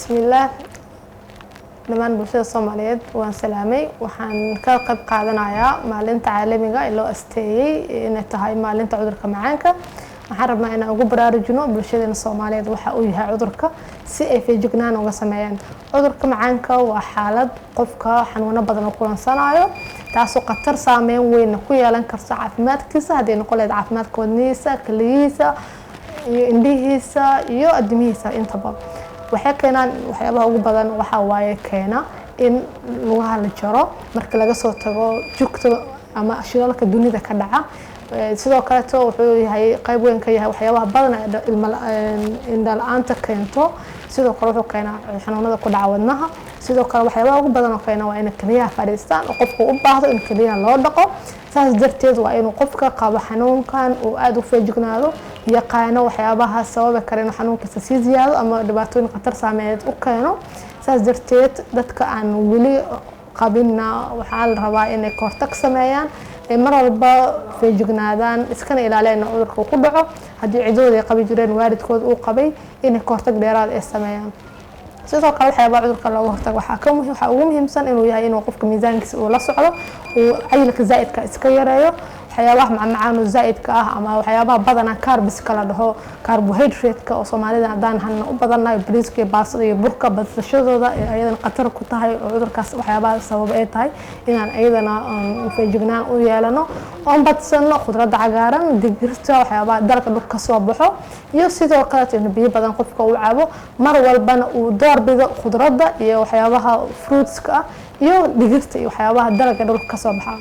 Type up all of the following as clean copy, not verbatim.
بسم الله دمان bulshada Soomaaliyeed waan salaamay waxaan ka qayb qaadanayaa maalinta caalamiga ee loo asteeyay inay tahay maalinta cudurka macaanka waxaan rabnaa inaan ugu baraarujino bulshada Soomaaliyeed waxa uu yahay cudurka si ay feejignaan uga sameeyaan cudurka macaanka waa xaalad qofka xanuuno badan ku lansanayo taasoo khatar saameyn weyn ku yeelan karta caafimaadkiisa hadii noqon lahayd caafimaadka wadnihiisa kaliyihiisa iyo indhihiisa iyo adimihiisa intaba waxay keenaan waxyaabaha ugu badan waxa waaye keena in lugaha la jaro marka laga soo tago jugta ama shilalka dunida ka dhaca sidoo kale wuxuu yahay qayb weyn ka yahay waxyaabaha badan ee indhaanta keento sidoo kale wuxuu keenaa xanuunada ku dhaca wadnaha sidoo kale waxyaabaha ugu badan oo keena waa in kaliyaha fadhiistaan oo qofku u baahdo in kaliyaha loo dhaqo saas darteed waa inuu qofka qabo xanuunkan uu aad u feejignaado yaqaano waxyaabaha sabab kara in xanuunkiisa si ziyaado ama dhibaatooyin khatar saameed u keeno saas darteed dadka aan wali qabina waxa la rabaa inay kortag sameeyaan mar walba feejignaadaan iskana ilaaliyaan cudurka ku dhaco hadii cidooda ay qabi jireen waalidkood uu qabay inay kortag dheeraad ay sameeyaan sidoo kale waxyaabaha cudurka looga hortago waxa ugu muhiimsan inuu yahay inuu qofka miisaankiisa uu la socdo uu cayilka zaa'idka iska yareeyo waxyaabaha macaan oo zaa'idka ah ama waxyaabaha badan carbs kala dhaho carbohydrate oo Soomaalida hadaan hanna u badanahay bariiska iyo baastada iyo burka badashadooda ayadan khatar ku tahay cudurkaas waxyaabaha sabab ay tahay inaan ayadana feejignaan u yeelano oo badsano khudradda cagaaran digirta waxyaabaha dalka dhulka soo baxo iyo sidoo kale in biyo badan qofka uu cabo mar walbana uu doorbido khudradda iyo waxyaabaha fruitska iyo digirta iyo waxyaabaha dalka dhulka ka soo baxa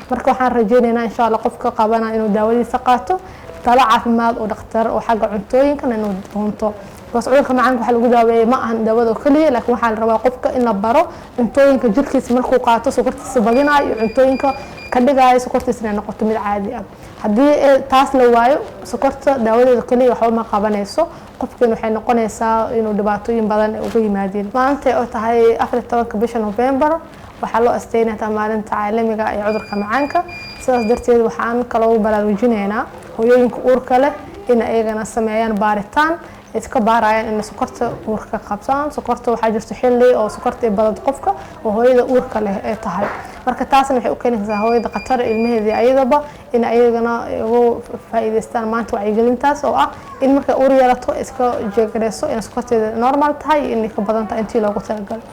marka waxaan rajaynaynaa insha Allah qofka qabana inuu daawadiisa qaato talo caafimaad oo dhakhtar oo xagga cuntooyinka inuu doonto cudurka macaanka waxa lagu daaweeyay ma ahan daawada kaliya laakiin waxa la rabaa qofka in la baro cuntooyinka jirkiisa markuu qaato sokortiisa badinayo cuntooyinka ka dhigaayo sokortiisa inay noqoto mid caadi ah hadii taas la waayo sokorta daawadeeda kaliya waxa ma qabanayso qofkan waxay noqonaysaa inuu dhibaatooyin badan uga yimaadeen maanta oo tahay 14 bisha November waxa loo asteynaa maalinta caalamiga ee cudurka macaanka sidaas darteed waxaan kaloo baraarujinaynaa hooyooyinka uurka leh in ayagana sameeyaan baaritaan iska baarayaan in sokorta uurka qabsan sokorta waxa jirto xilli oo sokorta badan qofka oo hooyada uurka leh ay tahay marka taasna waxay u keenaysaa hooyada qatar ilmaheedii ayadaba in ayagana ugu faa'iideystaan maanta wacyigelintaas oo ah in marka uur yeelato iska jeegreeso in sokorteeda normal tahay in ka badan tahay intii loogu talagalay